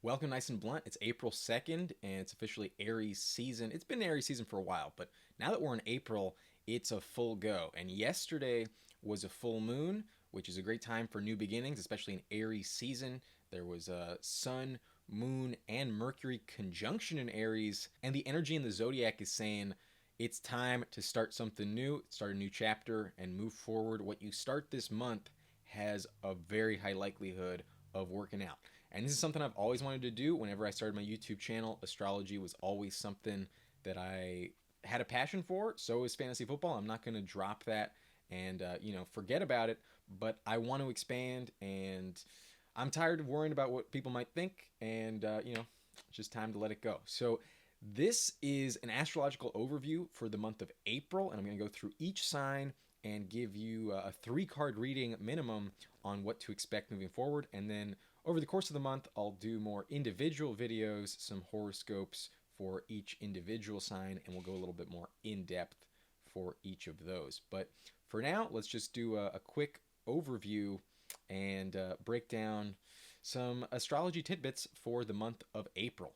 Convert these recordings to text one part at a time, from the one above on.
Welcome, nice and blunt. It's April 2nd, and it's officially Aries season. It's been Aries season for a while, but now that we're in April, it's a full go. And yesterday was a full moon, which is a great time for new beginnings, especially in Aries season. There was a sun, moon, and Mercury conjunction in Aries, and the energy in the zodiac is saying it's time to start something new, start a new chapter, and move forward. What you start this month has a very high likelihood of working out. And this is something I've always wanted to do. Whenever I started my YouTube channel, astrology was always something that I had a passion for. So is fantasy football. I'm not going to drop that and forget about it. But I want to expand, and I'm tired of worrying about what people might think. And it's just time to let it go. So this is an astrological overview for the month of April, and I'm going to go through each sign and give you a 3-card reading minimum on what to expect moving forward. And then over the course of the month, I'll do more individual videos, some horoscopes for each individual sign, and we'll go a little bit more in depth for each of those. But for now, let's just do a quick overview and break down some astrology tidbits for the month of April.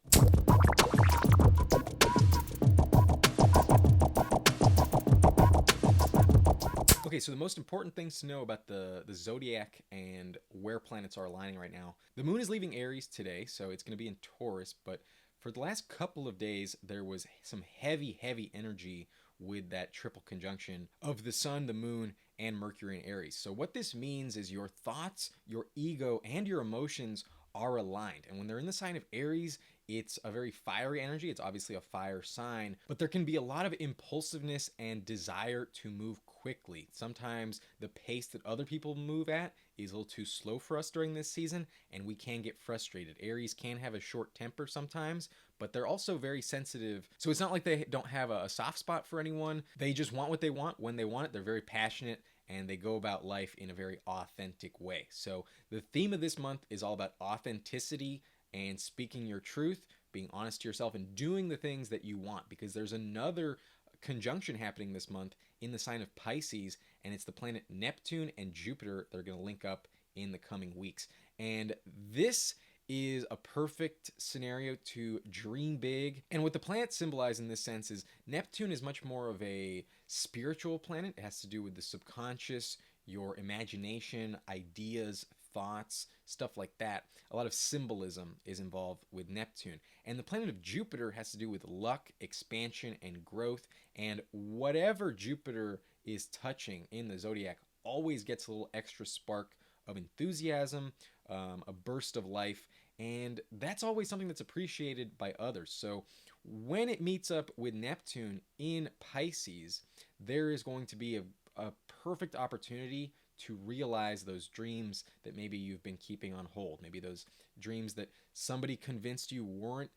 Okay, so the most important things to know about the zodiac and where planets are aligning right now. The moon is leaving Aries today, so it's going to be in Taurus, but for the last couple of days, there was some heavy energy with that triple conjunction of the sun, the moon, and Mercury in Aries. So what this means is your thoughts, your ego, and your emotions are aligned. And when they're in the sign of Aries, it's a very fiery energy. It's obviously a fire sign, but there can be a lot of impulsiveness and desire to move quickly. Sometimes the pace that other people move at is a little too slow for us during this season, and we can get frustrated. Aries can have a short temper sometimes, but they're also very sensitive. So it's not like they don't have a soft spot for anyone. They just want what they want when they want it. They're very passionate, and they go about life in a very authentic way. So the theme of this month is all about authenticity and speaking your truth, being honest to yourself, and doing the things that you want, because there's another conjunction happening this month in the sign of Pisces, and it's the planet Neptune and Jupiter that are going to link up in the coming weeks. And this is a perfect scenario to dream big. And what the planets symbolize in this sense is Neptune is much more of a spiritual planet. It has to do with the subconscious, your imagination, ideas, thoughts, stuff like that. A lot of symbolism is involved with Neptune. And the planet of Jupiter has to do with luck, expansion, and growth. And whatever Jupiter is touching in the zodiac always gets a little extra spark of enthusiasm, a burst of life, and that's always something that's appreciated by others. So when it meets up with Neptune in Pisces, there is going to be a perfect opportunity to realize those dreams that maybe you've been keeping on hold. Maybe those dreams that somebody convinced you weren't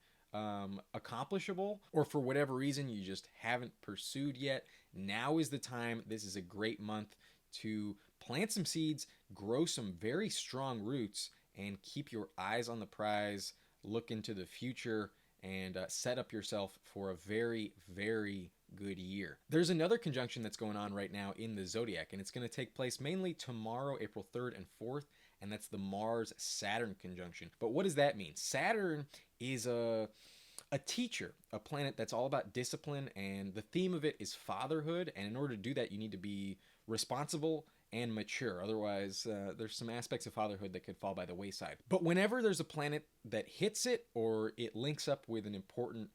accomplishable, or for whatever reason you just haven't pursued yet. Now is the time. This is a great month to plant some seeds, grow some very strong roots, and keep your eyes on the prize, look into the future, and set up yourself for a very good year. There's another conjunction that's going on right now in the zodiac, and it's going to take place mainly tomorrow, April 3rd and 4th, and that's the Mars-Saturn conjunction. But what does that mean? Saturn is a teacher, a planet that's all about discipline, and the theme of it is fatherhood. And in order to do that, you need to be responsible and mature. Otherwise, there's some aspects of fatherhood that could fall by the wayside. But whenever there's a planet that hits it, or it links up with an important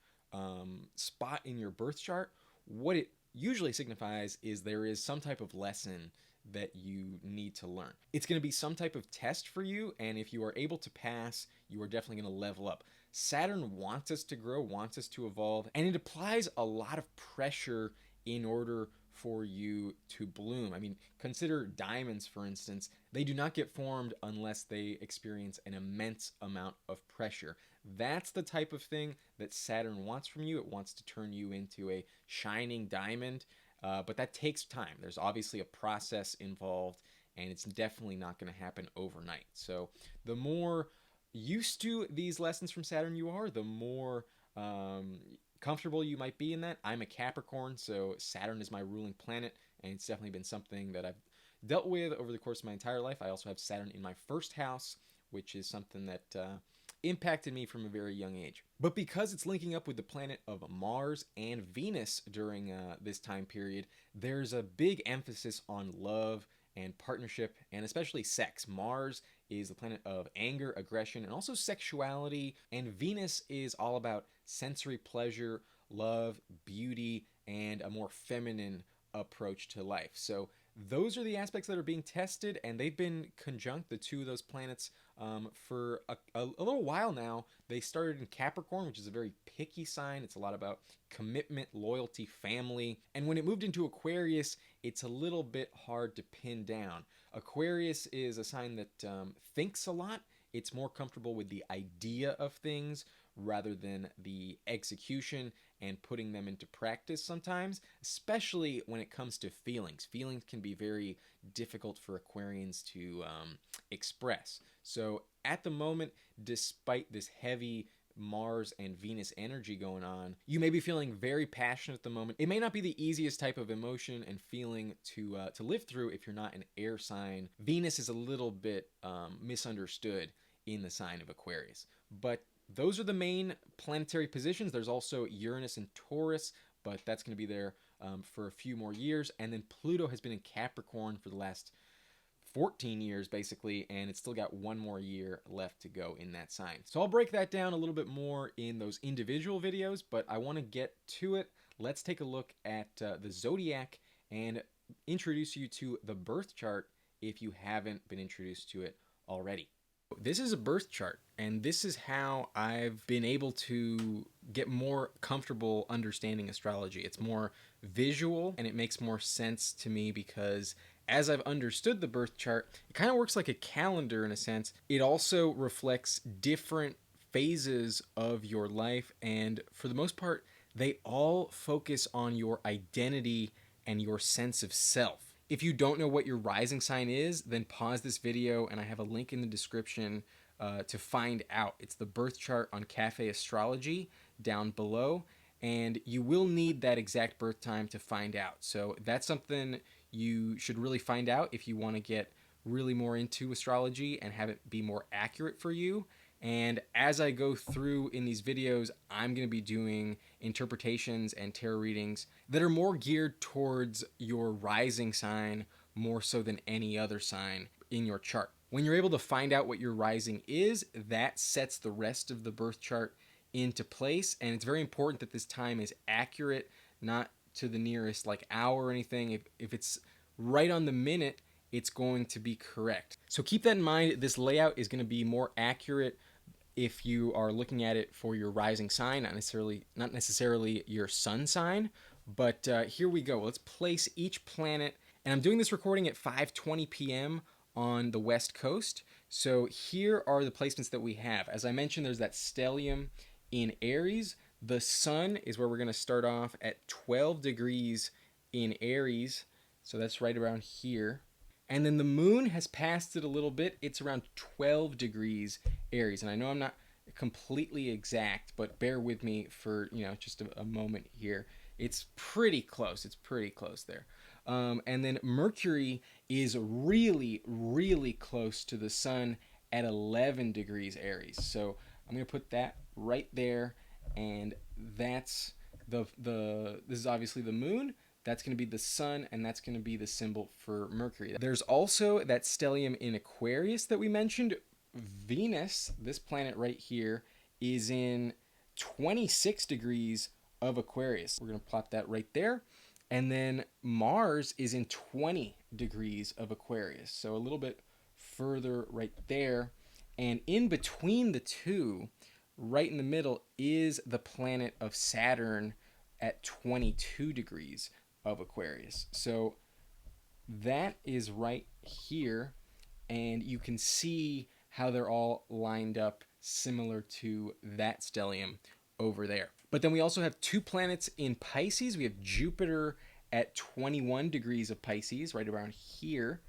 spot in your birth chart, what it usually signifies is there is some type of lesson that you need to learn. It's going to be some type of test for you, and if you are able to pass, you are definitely going to level up. Saturn wants us to grow, wants us to evolve, and it applies a lot of pressure in order for you to bloom. I mean, consider diamonds, for instance. They do not get formed unless they experience an immense amount of pressure. That's the type of thing that Saturn wants from you. It wants to turn you into a shining diamond, but that takes time. There's obviously a process involved, and it's definitely not going to happen overnight. So the more used to these lessons from Saturn you are, the more comfortable you might be in that. I'm a Capricorn, so Saturn is my ruling planet, and it's definitely been something that I've dealt with over the course of my entire life. I also have Saturn in my first house, which is something that impacted me from a very young age. But because it's linking up with the planet of Mars and Venus during this time period, there's a big emphasis on love and partnership, and especially sex. Mars is the planet of anger, aggression, and also sexuality, and Venus is all about sensory pleasure, love, beauty, and a more feminine approach to life. So those are the aspects that are being tested, and they've been conjunct, the two of those planets, for a little while now. They started in Capricorn, which is a very picky sign. It's a lot about commitment, loyalty, family. And when it moved into Aquarius, it's a little bit hard to pin down. Aquarius is a sign that thinks a lot. It's more comfortable with the idea of things rather than the execution and putting them into practice sometimes, especially when it comes to feelings. Feelings can be very difficult for Aquarians to express. So at the moment, despite this heavy Mars and Venus energy going on, you may be feeling very passionate at the moment. It may not be the easiest type of emotion and feeling to live through if you're not an air sign. Venus is a little bit misunderstood in the sign of Aquarius. But those are the main planetary positions. There's also Uranus and Taurus, but that's going to be there for a few more years. And then Pluto has been in Capricorn for the last 14 years, basically, and it's still got one more year left to go in that sign. So I'll break that down a little bit more in those individual videos, but I want to get to it. Let's take a look at the zodiac and introduce you to the birth chart if you haven't been introduced to it already. This is a birth chart, and this is how I've been able to get more comfortable understanding astrology. It's more visual, and it makes more sense to me because as I've understood the birth chart, it kind of works like a calendar in a sense. It also reflects different phases of your life, and for the most part, they all focus on your identity and your sense of self. If you don't know what your rising sign is, then pause this video, and I have a link in the description to find out. It's the birth chart on Cafe Astrology down below, and you will need that exact birth time to find out. So that's something you should really find out if you want to get really more into astrology and have it be more accurate for you. And as I go through in these videos, I'm going to be doing interpretations and tarot readings that are more geared towards your rising sign more so than any other sign in your chart. When you're able to find out what your rising is, that sets the rest of the birth chart into place. And it's very important that this time is accurate, not to the nearest like hour or anything. If it's right on the minute, it's going to be correct. So keep that in mind. This layout is going to be more accurate if you are looking at it for your rising sign, not necessarily your sun sign. But here we go. Let's place each planet, and I'm doing this recording at 5:20 p.m. on the West Coast. So here are the placements that we have. As I mentioned, there's that stellium in Aries. The sun is where we're going to start off at 12 degrees in Aries. So that's right around here. And then the moon has passed it a little bit. It's around 12 degrees Aries. And I know I'm not completely exact, but bear with me for, just a moment here. It's pretty close. It's pretty close there. And then Mercury is really, really close to the sun at 11 degrees Aries. So I'm going to put that right there. And that's this is obviously the moon. That's going to be the sun, and that's going to be the symbol for Mercury. There's also that stellium in Aquarius that we mentioned. Venus, this planet right here, is in 26 degrees of Aquarius. We're going to plot that right there. And then Mars is in 20 degrees of Aquarius. So a little bit further right there. And in between the two, right in the middle, is the planet of Saturn at 22 degrees of Aquarius. So that is right here, and you can see how they're all lined up similar to that stellium over there. But then we also have two planets in Pisces. We have Jupiter at 21 degrees of Pisces, right around here,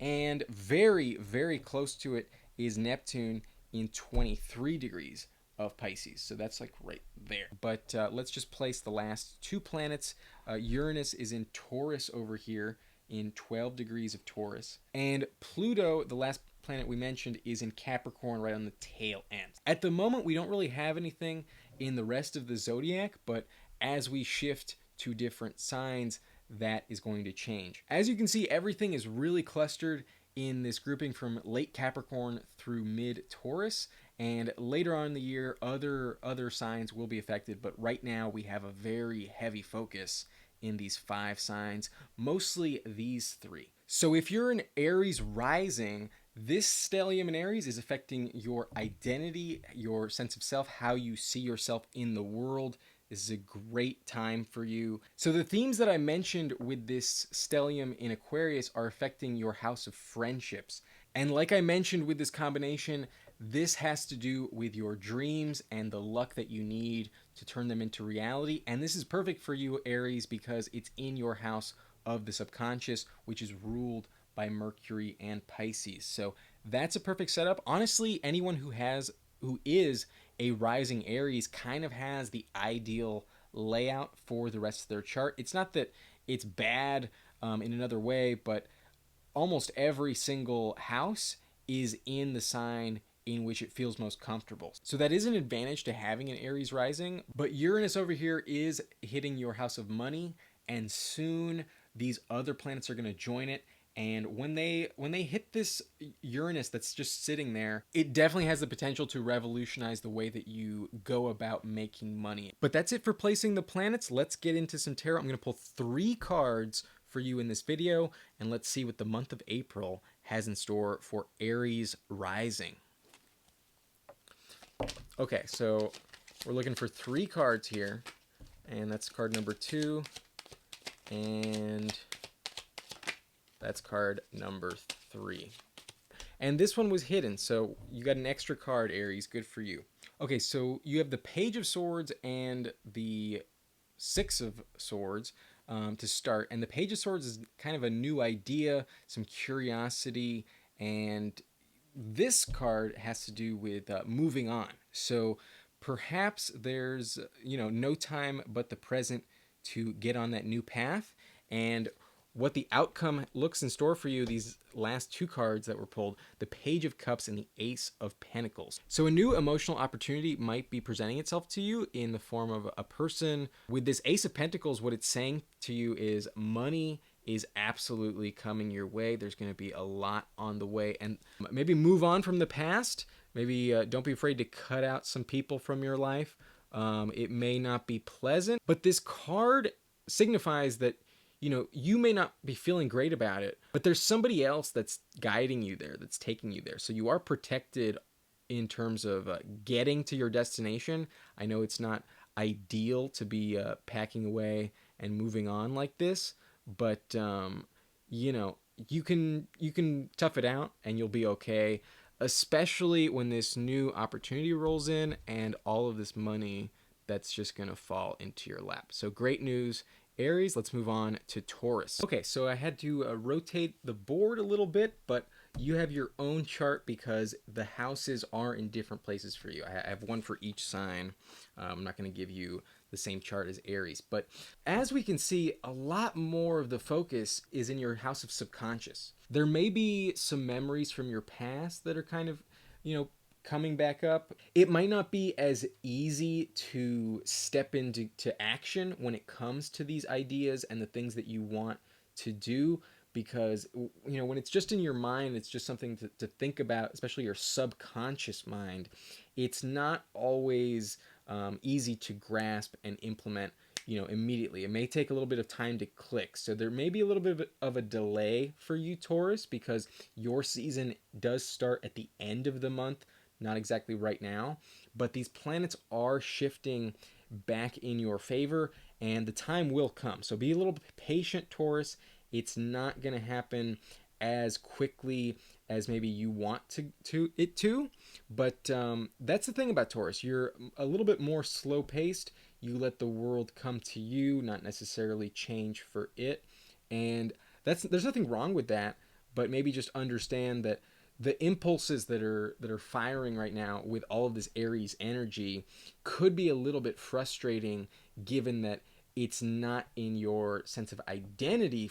and very, very close to it is Neptune in 23 degrees of Pisces. So that's like right there. But let's just place the last two planets. Uranus is in Taurus over here in 12 degrees of Taurus. And Pluto, the last planet we mentioned is in Capricorn right on the tail end. At the moment, we don't really have anything in the rest of the zodiac, but as we shift to different signs, that is going to change. As you can see, everything is really clustered in this grouping from late Capricorn through mid Taurus, and later on in the year other signs will be affected, but right now we have a very heavy focus in these 5 signs, mostly these 3. So if you're an Aries rising, this stellium in Aries is affecting your identity, your sense of self, how you see yourself in the world. This is a great time for you. So the themes that I mentioned with this stellium in Aquarius are affecting your house of friendships. And like I mentioned with this combination, this has to do with your dreams and the luck that you need to turn them into reality. And this is perfect for you, Aries, because it's in your house of the subconscious, which is ruled by Mercury and Pisces. So that's a perfect setup. Honestly, anyone who is a rising Aries kind of has the ideal layout for the rest of their chart. It's not that it's bad in another way, but almost every single house is in the sign in which it feels most comfortable. So that is an advantage to having an Aries rising, but Uranus over here is hitting your house of money, and soon these other planets are going to join it. And when they hit this Uranus that's just sitting there, it definitely has the potential to revolutionize the way that you go about making money. But that's it for placing the planets. Let's get into some tarot. I'm going to pull 3 cards for you in this video, and let's see what the month of April has in store for Aries rising. Okay, so we're looking for 3 cards here, and that's card number 2, and that's card number 3. And this one was hidden, so you got an extra card, Aries. Good for you. Okay, so you have the Page of Swords and the 6 of Swords to start. And the Page of Swords is kind of a new idea, some curiosity, and this card has to do with moving on. So perhaps there's, no time but the present to get on that new path. And what the outcome looks in store for you, these last 2 cards that were pulled, the Page of Cups and the Ace of Pentacles. So a new emotional opportunity might be presenting itself to you in the form of a person. With this Ace of Pentacles, what it's saying to you is money is absolutely coming your way. There's going to be a lot on the way, and maybe move on from the past. Maybe don't be afraid to cut out some people from your life. It may not be pleasant, but this card signifies that you may not be feeling great about it, but there's somebody else that's guiding you there, that's taking you there. So you are protected in terms of getting to your destination. I know it's not ideal to be packing away and moving on like this, but you can tough it out and you'll be okay, especially when this new opportunity rolls in and all of this money that's just going to fall into your lap. So great news, Aries. Let's move on to Taurus. Okay, so I had to rotate the board a little bit, but you have your own chart because the houses are in different places for you. I have one for each sign. I'm not going to give you the same chart as Aries, but as we can see, a lot more of the focus is in your house of subconscious. There may be some memories from your past that are kind of, coming back up. It might not be as easy to step into action when it comes to these ideas and the things that you want to do, because when it's just in your mind, it's just something to think about, especially your subconscious mind. It's not always easy to grasp and implement immediately. It may take a little bit of time to click. So there may be a little bit of a delay for you, Taurus, because your season does start at the end of the month, not exactly right now, but these planets are shifting back in your favor and the time will come. So be a little patient, Taurus. It's not going to happen as quickly as maybe you want it to, but that's the thing about Taurus. You're a little bit more slow paced. You let the world come to you, not necessarily change for it. And there's nothing wrong with that, but maybe just understand that the impulses that are firing right now with all of this Aries energy could be a little bit frustrating, given that it's not in your sense of identity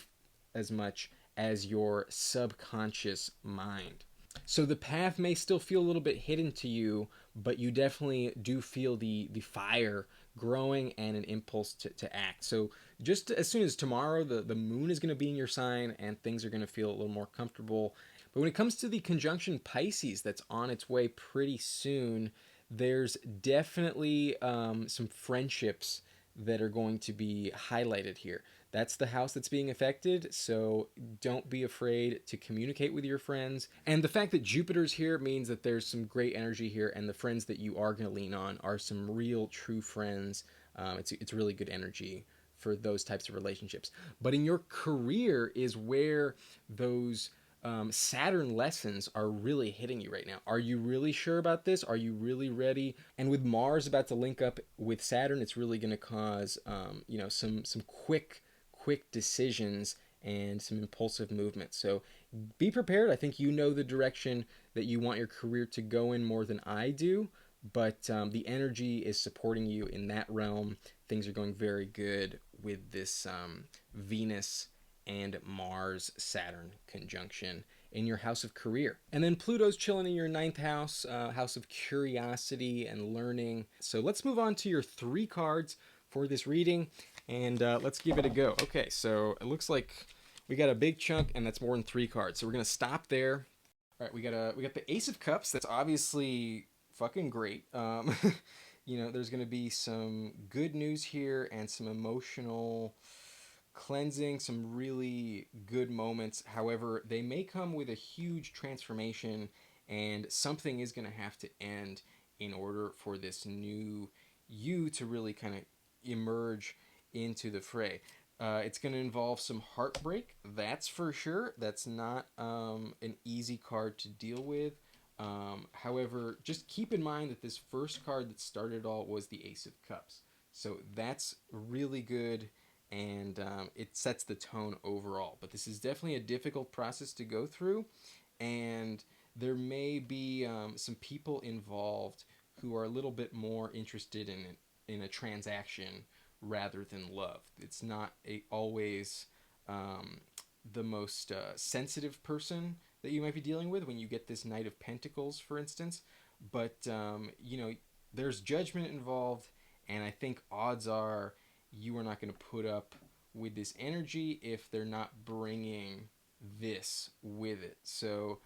as much as your subconscious mind. So the path may still feel a little bit hidden to you, but you definitely do feel the fire growing and an impulse to act. So just as soon as tomorrow, the moon is going to be in your sign and things are going to feel a little more comfortable. But when it comes to the conjunction Pisces that's on its way pretty soon, there's definitely some friendships that are going to be highlighted here. That's the house that's being affected, so don't be afraid to communicate with your friends. And the fact that Jupiter's here means that there's some great energy here, and the friends that you are going to lean on are some real, true friends. It's really good energy for those types of relationships. But in your career is where those Saturn lessons are really hitting you right now. Are you really sure about this? Are you really ready? And with Mars about to link up with Saturn, it's really going to cause some quick decisions and some impulsive movement. So be prepared. I think you know the direction that you want your career to go in more than I do, but the energy is supporting you in that realm. Things are going very good with this Venus and Mars Saturn conjunction in your house of career. And then Pluto's chilling in your ninth house, house of curiosity and learning. So let's move on to your 3 cards for this reading, and let's give it a go. Okay, so it looks like we got a big chunk, and that's more than 3 cards. So we're gonna stop there. All right, we got the Ace of Cups. That's obviously fucking great. There's gonna be some good news here and some emotional cleansing, some really good moments. However, they may come with a huge transformation, and something is going to have to end in order for this new you to really kind of emerge into the fray. It's going to involve some heartbreak, that's for sure. That's not an easy card to deal with. However, just keep in mind that this first card that started it all was the Ace of Cups. So that's really good, and it sets the tone overall. But this is definitely a difficult process to go through, and there may be some people involved who are a little bit more interested in a transaction rather than love. It's not always the most sensitive person that you might be dealing with when you get this Knight of Pentacles, for instance. But there's judgment involved, and I think odds are you are not going to put up with this energy if they're not bringing this with it. So,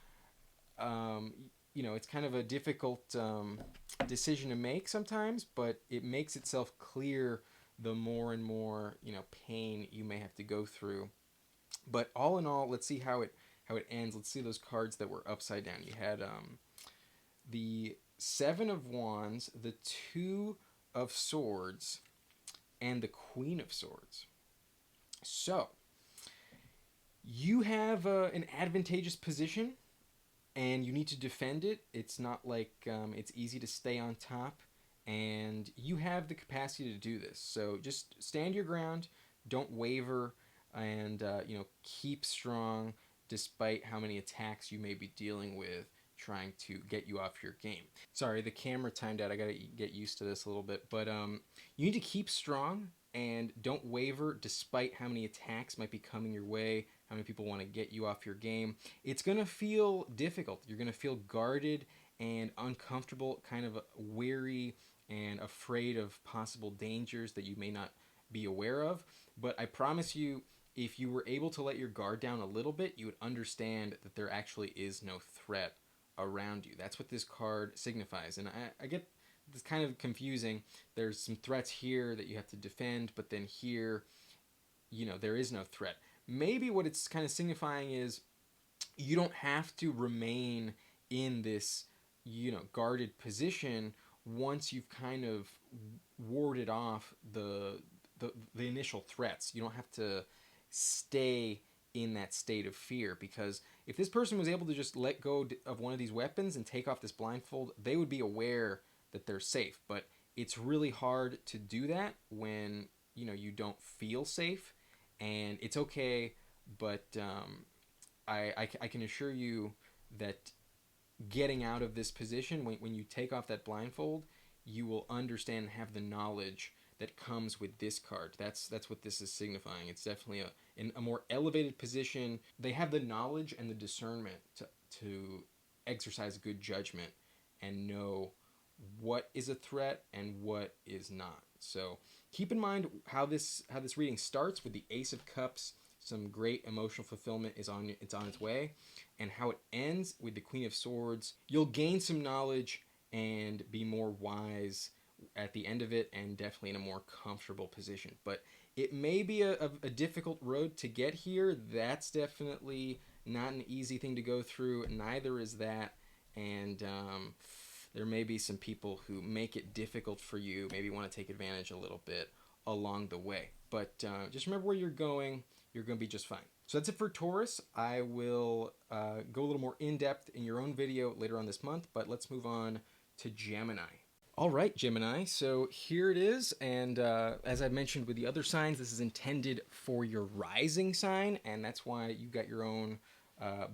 it's kind of a difficult decision to make sometimes, but it makes itself clear the more and more pain you may have to go through. But all in all, let's see how it ends. Let's see those cards that were upside down. You had the 7 of Wands, the 2 of Swords, and the Queen of Swords. So you have an advantageous position, and you need to defend it. It's not like it's easy to stay on top, and you have the capacity to do this. So just stand your ground, don't waver, and keep strong despite how many attacks you may be dealing with trying to get you off your game. Sorry, the camera timed out. I gotta get used to this a little bit, but you need to keep strong and don't waver despite how many attacks might be coming your way, how many people want to get you off your game. It's going to feel difficult. You're going to feel guarded and uncomfortable, kind of weary and afraid of possible dangers that you may not be aware of. But I promise you, if you were able to let your guard down a little bit, you would understand that there actually is no threat around you. That's what this card signifies. And I get it's kind of confusing. There's some threats here that you have to defend, but then here, there is no threat. Maybe what it's kind of signifying is you don't have to remain in this, guarded position once you've kind of warded off the initial threats. You don't have to stay in that state of fear, because if this person was able to just let go of one of these weapons and take off this blindfold, they would be aware that they're safe. But it's really hard to do that when you don't feel safe, and it's okay. But I can assure you that getting out of this position, when you take off that blindfold, you will understand and have the knowledge that comes with this card. That's what this is signifying. It's definitely a more elevated position. They have the knowledge and the discernment to exercise good judgment and know what is a threat and what is not. So keep in mind how this reading starts with the Ace of Cups. Some great emotional fulfillment is on its way, and how it ends with the Queen of Swords. You'll gain some knowledge and be more wise at the end of it, and definitely in a more comfortable position. But it may be a difficult road to get here. That's definitely not an easy thing to go through. Neither is that. And there may be some people who make it difficult for you, maybe want to take advantage a little bit along the way. But just remember where you're going. You're going to be just fine. So that's it for Taurus. I will go a little more in-depth in your own video later on this month, but let's move on to Gemini. All right, Gemini, so here it is, and as I mentioned with the other signs, this is intended for your rising sign, and that's why you got your own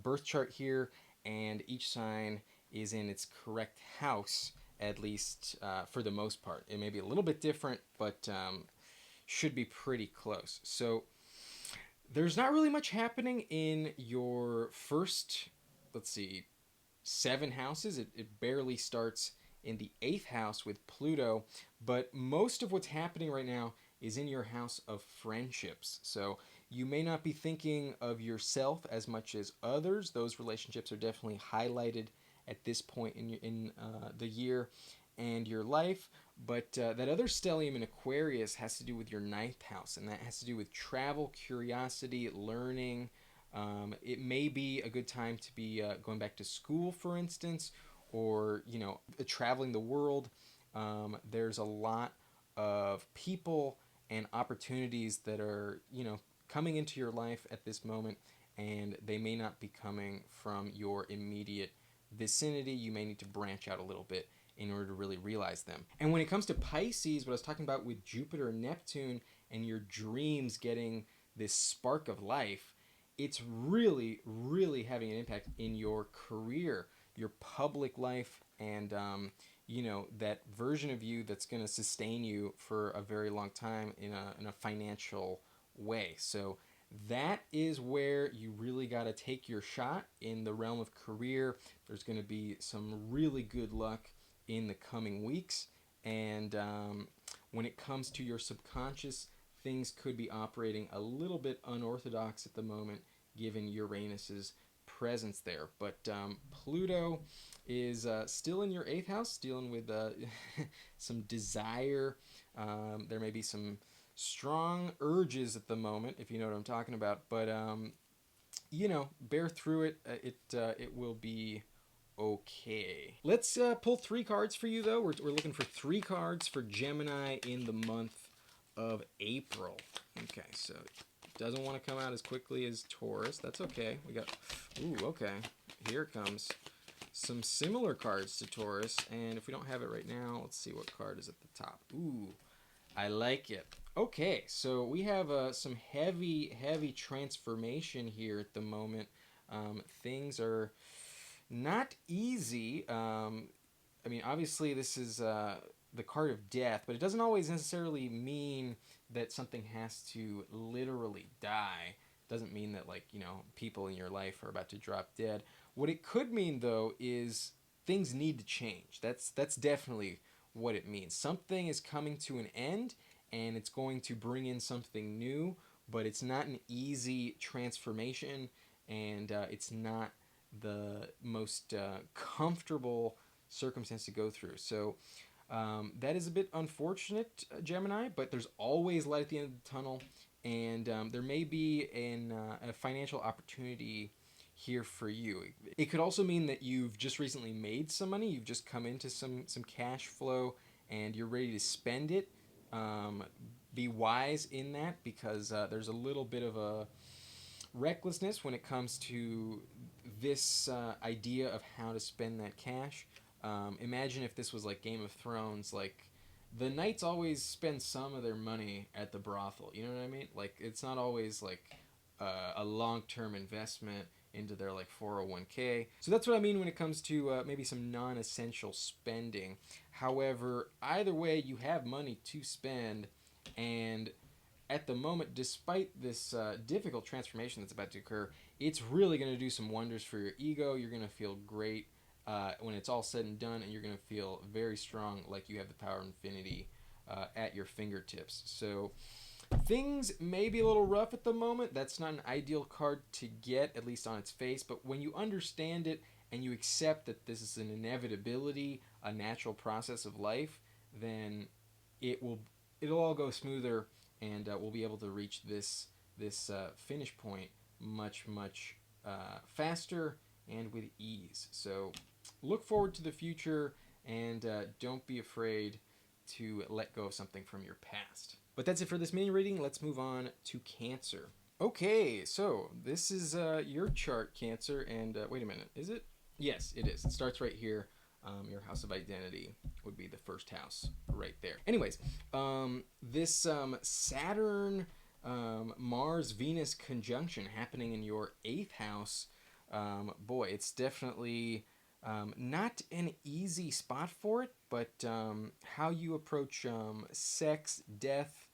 birth chart here, and each sign is in its correct house, at least for the most part. It may be a little bit different, but should be pretty close. So there's not really much happening in your first, let's see, 7 houses. It barely starts in the 8th house with Pluto, but most of what's happening right now is in your house of friendships. So you may not be thinking of yourself as much as others. Those relationships are definitely highlighted at this point in the year and your life. But that other stellium in Aquarius has to do with your 9th house, and that has to do with travel, curiosity, learning. It may be a good time to be going back to school, for instance, or, you know, traveling the world. There's a lot of people and opportunities that are, you know, coming into your life at this moment, and they may not be coming from your immediate vicinity. You may need to branch out a little bit in order to really realize them. And when it comes to Pisces, what I was talking about with Jupiter and Neptune and your dreams getting this spark of life, it's really, really having an impact in your career, your public life, and you know, that version of you that's going to sustain you for a very long time in a financial way. So that is where you really got to take your shot in the realm of career. There's going to be some really good luck in the coming weeks, and when it comes to your subconscious, things could be operating a little bit unorthodox at the moment given Uranus's presence there. But Pluto is still in your 8th house, dealing with some desire. There may be some strong urges at the moment, if you know what I'm talking about, but you know, bear through it. It will be okay. Let's pull 3 cards for you, though. We're looking for 3 cards for Gemini in the month of April. Okay, so it doesn't want to come out as quickly as Taurus. That's okay. We got, ooh, okay. Here it comes. Some similar cards to Taurus, and if we don't have it right now, let's see what card is at the top. Ooh, I like it. Okay, so we have some heavy transformation here at the moment. Things are not easy. I mean, obviously this is the card of death, but it doesn't always necessarily mean that something has to literally die. It doesn't mean that, like, you know, people in your life are about to drop dead. What it could mean, though, is things need to change. That's definitely what it means. Something is coming to an end, and it's going to bring in something new, but it's not an easy transformation, and it's not the most comfortable circumstance to go through. So that is a bit unfortunate, Gemini, but there's always light at the end of the tunnel, and there may be a financial opportunity here for you. It could also mean that you've just recently made some money, you've just come into some cash flow, and you're ready to spend it. Be wise in that, because there's a little bit of a recklessness when it comes to this idea of how to spend that cash. Imagine if this was like Game of Thrones, like the knights always spend some of their money at the brothel, you know what I mean? Like, it's not always like a long-term investment into their like 401k. So that's what I mean when it comes to maybe some non-essential spending. However, either way, you have money to spend, and at the moment, despite this difficult transformation that's about to occur, it's really going to do some wonders for your ego. You're going to feel great when it's all said and done, and you're going to feel very strong, like you have the power of infinity at your fingertips. So things may be a little rough at the moment. That's not an ideal card to get, at least on its face. But when you understand it and you accept that this is an inevitability, a natural process of life, then it'll all go smoother, and we'll be able to reach this finish point much faster and with ease. So look forward to the future, and don't be afraid to let go of something from your past. But that's it for this mini reading. Let's move on to Cancer. Okay, so this is your chart, Cancer, and wait a minute, is it? Yes, it is. It starts right here. Your house of identity would be the first house right there. Anyways, this Saturn, Mars, Venus conjunction happening in your 8th house, boy, it's definitely not an easy spot for it, but how you approach sex, death,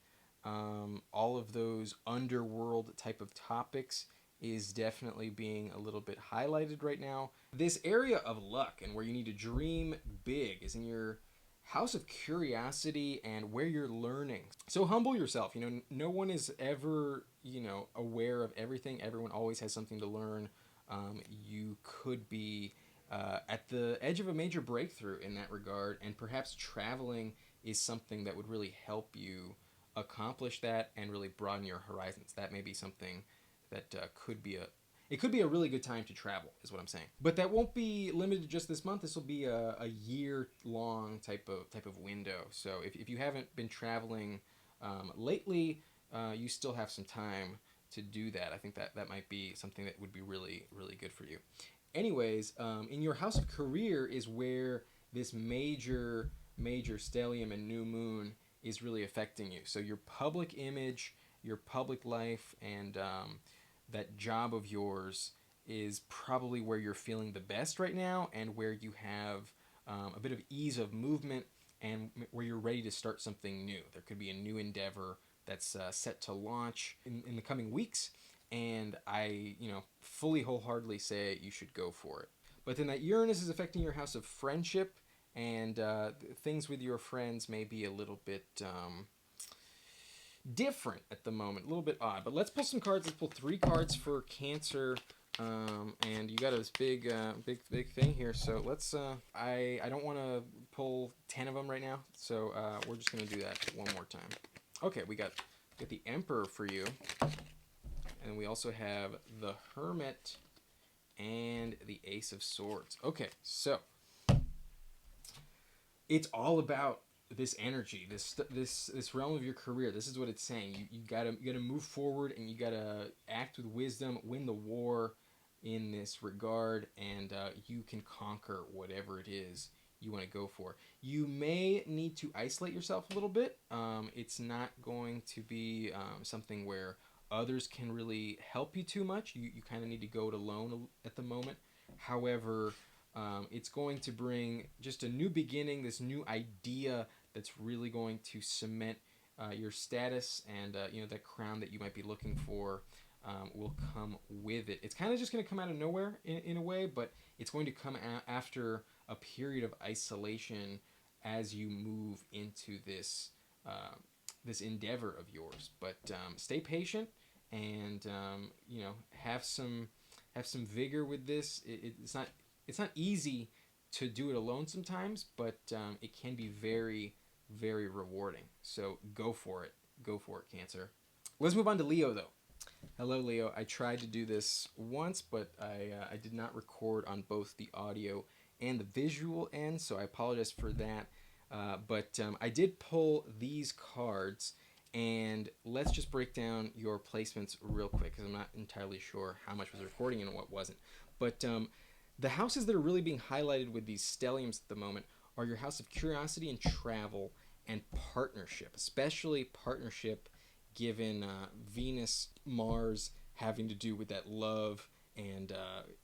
all of those underworld type of topics is definitely being a little bit highlighted right now. This area of luck and where you need to dream big is in your house of curiosity and where you're learning. So humble yourself. No one is ever, aware of everything. Everyone always has something to learn. You could be at the edge of a major breakthrough in that regard, and perhaps traveling is something that would really help you accomplish that and really broaden your horizons. That may be something that could be a really good time to travel, is what I'm saying. But that won't be limited to just this month. This will be a year-long type of window. So if you haven't been traveling lately, you still have some time to do that. I think that might be something that would be really, really good for you. Anyways, in your house of career is where this major stellium and new moon is really affecting you. So your public image, your public life, and that job of yours is probably where you're feeling the best right now, and where you have a bit of ease of movement, and where you're ready to start something new. There could be a new endeavor that's set to launch in the coming weeks, and I fully wholeheartedly say you should go for it. But then that Uranus is affecting your house of friendship, and things with your friends may be a little bit different at the moment, a little bit odd. But let's pull some cards. Let's pull 3 cards for Cancer, and you got this big thing here. So let's. I don't want to pull 10 of them right now, so we're just gonna do that one more time. Okay, we got the Emperor for you, and we also have the Hermit and the Ace of Swords. Okay, so it's all about this energy, this realm of your career. This is what it's saying. You gotta move forward, and you gotta act with wisdom, win the war in this regard, and you can conquer whatever it is you want to go for. You may need to isolate yourself a little bit. It's not going to be something where others can really help you too much. You kind of need to go it alone at the moment. However, it's going to bring just a new beginning, this new idea that's really going to cement your status, and that crown that you might be looking for will come with it. It's kind of just going to come out of nowhere in a way, but it's going to come after a period of isolation as you move into this endeavor of yours. But stay patient, and have some vigor with this. It's not easy to do it alone sometimes, but it can be very, very rewarding. So go for it, Cancer. Let's move on to Leo, though. Hello, Leo. I tried to do this once, but I did not record on both the audio and the visual end, so I apologize for that. But I did pull these cards, and let's just break down your placements real quick, because I'm not entirely sure how much was recording and what wasn't. But the houses that are really being highlighted with these stelliums at the moment are your house of curiosity and travel and partnership, especially partnership given Venus, Mars having to do with that love and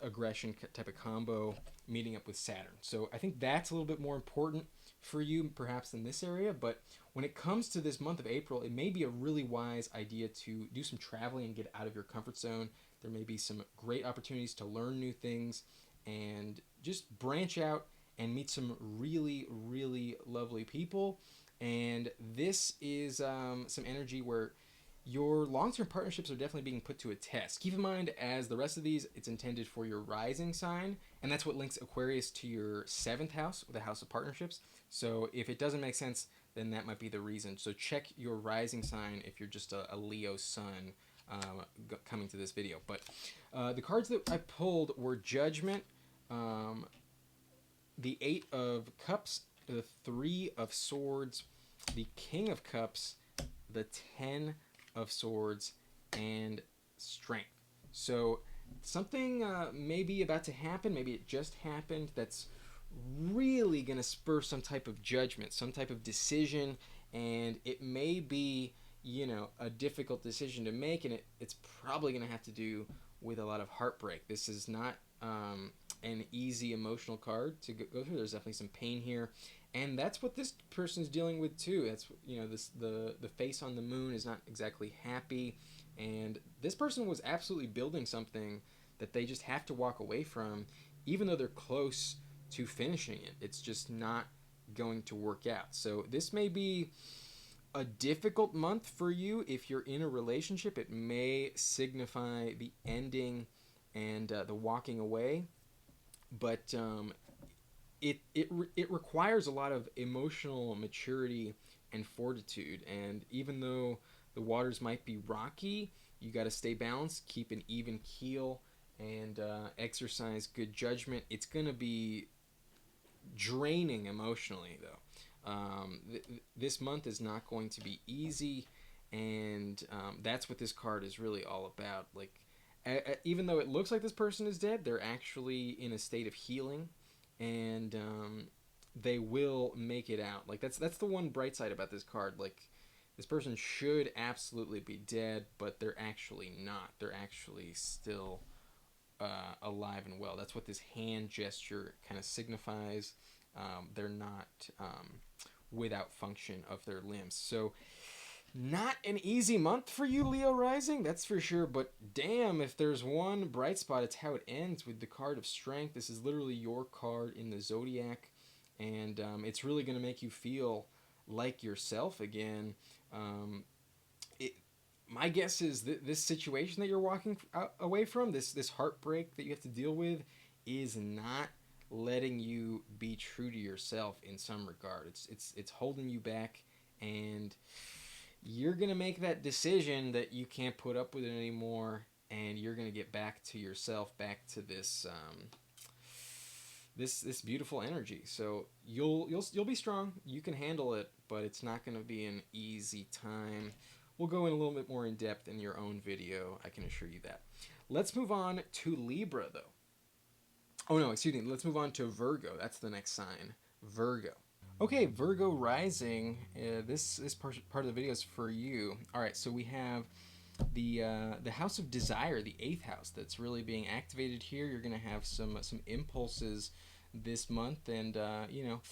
aggression type of combo meeting up with Saturn. So I think that's a little bit more important for you perhaps than this area. But when it comes to this month of April, it may be a really wise idea to do some traveling and get out of your comfort zone. There may be some great opportunities to learn new things and just branch out and meet some really, really lovely people. And this is some energy where your long-term partnerships are definitely being put to a test. Keep in mind, as the rest of these, it's intended for your rising sign, and that's what links Aquarius to your 7th house, the house of partnerships. So if it doesn't make sense, then that might be the reason. So check your rising sign if you're just a Leo sun coming to this video. But the cards that I pulled were Judgment, the 8 of Cups, the 3 of Swords, the King of Cups, the 10 of Swords, and Strength. So something may be about to happen, maybe it just happened, that's really going to spur some type of judgment, some type of decision, and it may be, you know, a difficult decision to make, and it's probably going to have to do with a lot of heartbreak. This is not an easy emotional card to go through. There's definitely some pain here, and that's what this person's dealing with too. That's, you know, the face on the moon is not exactly happy, and this person was absolutely building something that they just have to walk away from, even though they're close to finishing it. It's just not going to work out. So this may be a difficult month for you if you're in a relationship. It may signify the ending and the walking away, but it requires a lot of emotional maturity and fortitude. And even though the waters might be rocky, you got to stay balanced, keep an even keel, and exercise good judgment. It's going to be draining emotionally, though. This month is not going to be easy, and that's what this card is really all about. Like, even though it looks like this person is dead, they're actually in a state of healing, and they will make it out. Like, that's the one bright side about this card. Like, this person should absolutely be dead, but they're actually not. They're actually still alive and well. That's what this hand gesture kind of signifies. They're not without function of their limbs. So not an easy month for you, Leo rising, that's for sure. But damn, if there's one bright spot, it's how it ends with the card of Strength. This is literally your card in the zodiac, and it's really going to make you feel like yourself again. My guess is that this situation that you're walking away from, this heartbreak that you have to deal with, is not letting you be true to yourself in some regard. It's holding you back, and you're gonna make that decision that you can't put up with it anymore, and you're gonna get back to yourself, back to this this beautiful energy. So you'll be strong. You can handle it, but it's not gonna be an easy time. We'll go in a little bit more in depth in your own video, I can assure you that. Let's move on to Libra, though. Oh no, excuse me. Let's move on to Virgo. That's the next sign, Virgo. Okay, Virgo rising. This part of the video is for you. All right, so we have the house of desire, the 8th house, that's really being activated here. You're gonna have some impulses this month, and you know,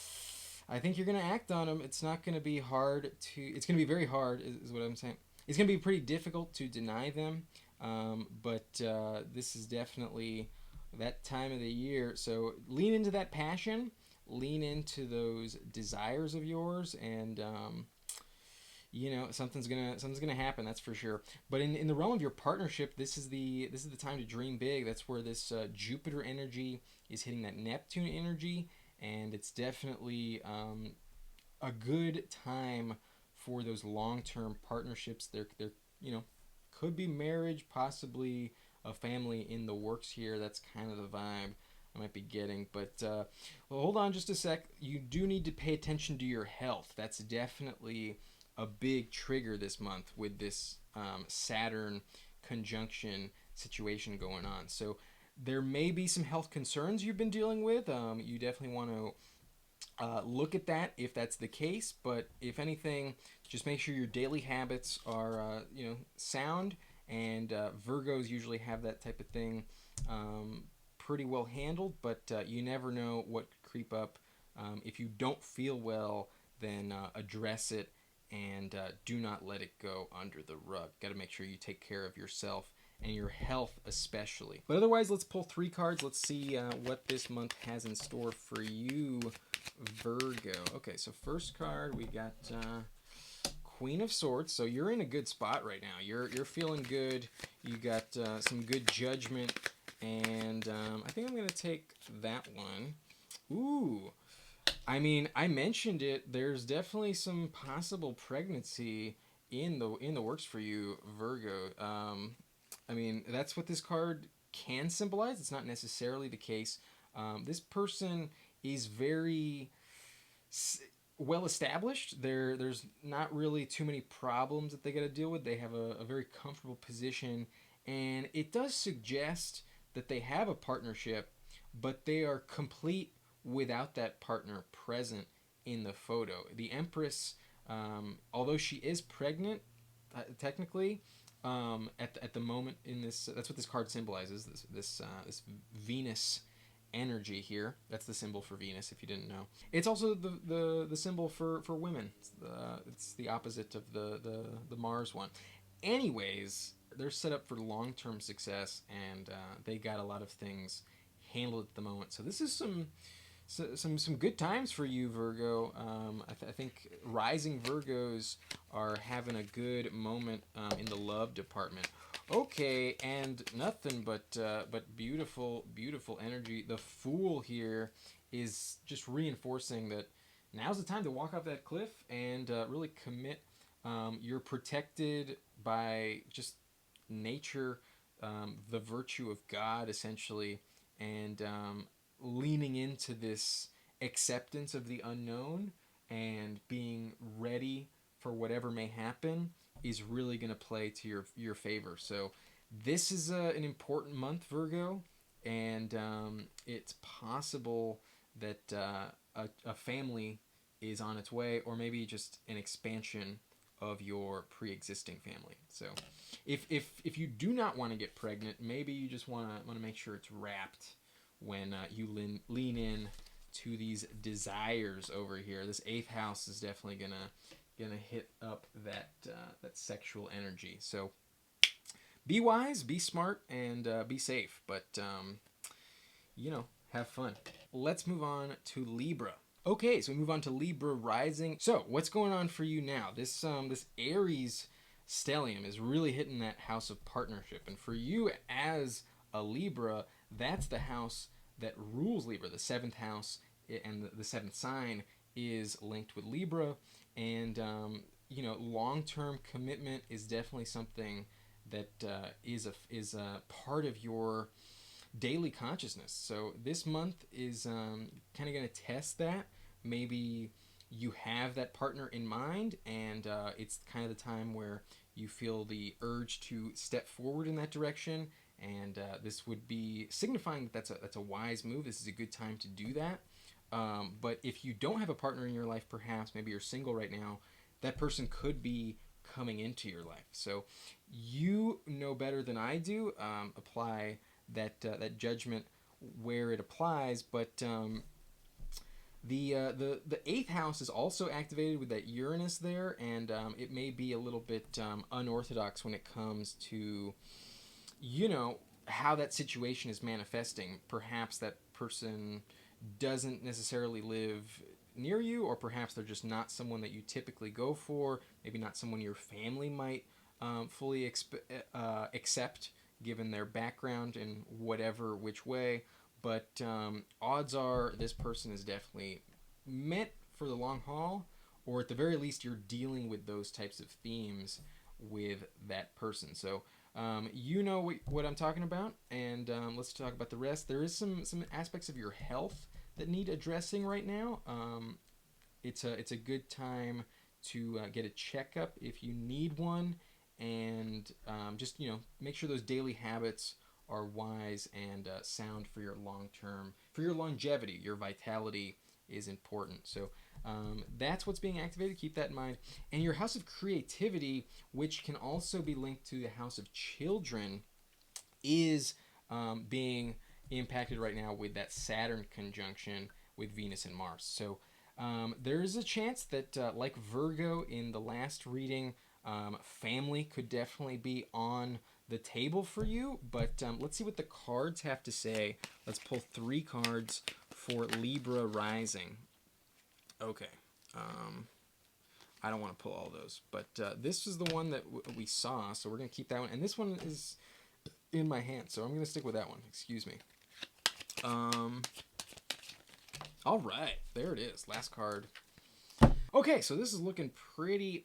I think you're going to act on them. It's not going to be hard to... It's going to be very hard, is what I'm saying. It's going to be pretty difficult to deny them, but this is definitely that time of the year. So lean into that passion, lean into those desires of yours, and you know, something's gonna happen. That's for sure. But in the realm of your partnership, this is the time to dream big. That's where this Jupiter energy is hitting that Neptune energy. And it's definitely a good time for those long-term partnerships. They're you know, could be marriage, possibly a family in the works here. That's kind of the vibe I might be getting. But well, hold on just a sec. You do need to pay attention to your health. That's definitely a big trigger this month with this Saturn conjunction situation going on. So there may be some health concerns you've been dealing with. You definitely want to look at that if that's the case. But if anything, just make sure your daily habits are you know, sound. And Virgos usually have that type of thing pretty well handled. But you never know what could creep up. If you don't feel well, then address it, and do not let it go under the rug. Got to make sure you take care of yourself and your health especially. But otherwise, let's pull 3 cards. Let's see what this month has in store for you, Virgo. Okay, so first card, we got Queen of Swords. So you're in a good spot right now. You're feeling good. You got some good judgment, and I think I'm going to take that one. Ooh. I mean, I mentioned it. There's definitely some possible pregnancy in the works for you, Virgo. I mean, that's what this card can symbolize. It's not necessarily the case. This person is very well established. There's not really too many problems that they got to deal with. They have a very comfortable position, and it does suggest that they have a partnership, but they are complete without that partner present in the photo. The Empress, although she is pregnant, technically, at the moment in this, that's what this card symbolizes. This Venus energy here. That's the symbol for Venus, if you didn't know. It's also the symbol for women. It's the opposite of the Mars one. Anyways, they're set up for long-term success, and they got a lot of things handled at the moment. So this is some good times for you, Virgo. I think rising Virgos are having a good moment in the love department. Okay, and nothing but beautiful energy. The Fool here is just reinforcing that now's the time to walk off that cliff and really commit. You're protected by just nature, the virtue of God, essentially, and leaning into this acceptance of the unknown and being ready for whatever may happen is really going to play to your favor. So this is an important month, Virgo, and it's possible that a family is on its way, or maybe just an expansion of your pre-existing family. So if you do not want to get pregnant, maybe you just want to make sure it's wrapped when you lean in to these desires over here. This 8th house is definitely gonna hit up that sexual energy. So be wise, be smart, and be safe. But have fun. Let's move on to Libra. Okay, so we move on to Libra rising. So what's going on for you now? This Aries stellium is really hitting that house of partnership, and for you as a Libra, that's the house that rules Libra. The 7th house and the 7th sign is linked with Libra, and long-term commitment is definitely something that is a part of your daily consciousness. So this month is kind of going to test that. Maybe you have that partner in mind, and it's kind of the time where you feel the urge to step forward in that direction, and this would be signifying that that's a wise move. This is a good time to do that. But if you don't have a partner in your life, perhaps maybe you're single right now, that person could be coming into your life. So you know better than I do. Apply that judgment where it applies, but the 8th house is also activated with that Uranus there, and it may be a little bit unorthodox when it comes to how that situation is manifesting. Perhaps that person doesn't necessarily live near you, or perhaps they're just not someone that you typically go for. Maybe not someone your family might fully accept, given their background in whatever which way. But odds are this person is definitely meant for the long haul, or at the very least you're dealing with those types of themes with that person. So you know what I'm talking about, and let's talk about the rest. There is some aspects of your health that need addressing right now. It's a good time to get a checkup if you need one, and just make sure those daily habits are wise and sound for your longevity. Your vitality is important. So that's what's being activated. Keep that in mind. And your house of creativity, which can also be linked to the house of children, is being impacted right now with that Saturn conjunction with Venus and Mars. So there is a chance that, like Virgo in the last reading, family could definitely be on the table for you, but let's see what the cards have to say. Let's pull 3 cards for Libra rising. Okay. I don't want to pull all those, but this is the one that we saw, so we're going to keep that one. And this one is in my hand, so I'm going to stick with that one. Excuse me. All right, there it is. Last card. Okay, so this is looking pretty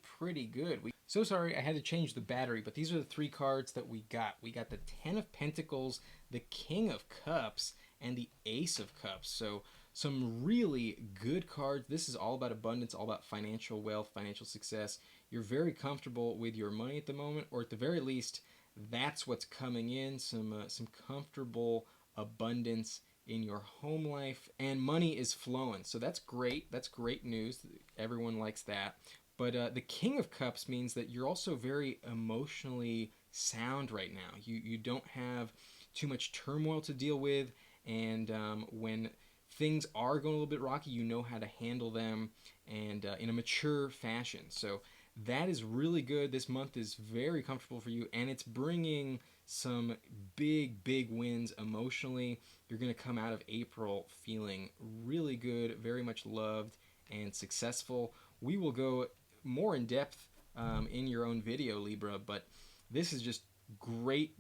good. So sorry, I had to change the battery, but these are the 3 cards that we got. We got the 10 of Pentacles, the King of Cups, and the Ace of Cups. So some really good cards. This is all about abundance, all about financial wealth, financial success. You're very comfortable with your money at the moment, or at the very least, that's what's coming in. Some comfortable abundance in your home life, and money is flowing. So that's great. That's great news. Everyone likes that. But the King of Cups means that you're also very emotionally sound right now. You don't have too much turmoil to deal with, and when things are going a little bit rocky, you know how to handle them, and in a mature fashion. So that is really good. This month is very comfortable for you, and it's bringing some big wins emotionally. You're going to come out of April feeling really good, very much loved and successful. We will go more in depth in your own video, Libra, but this is just great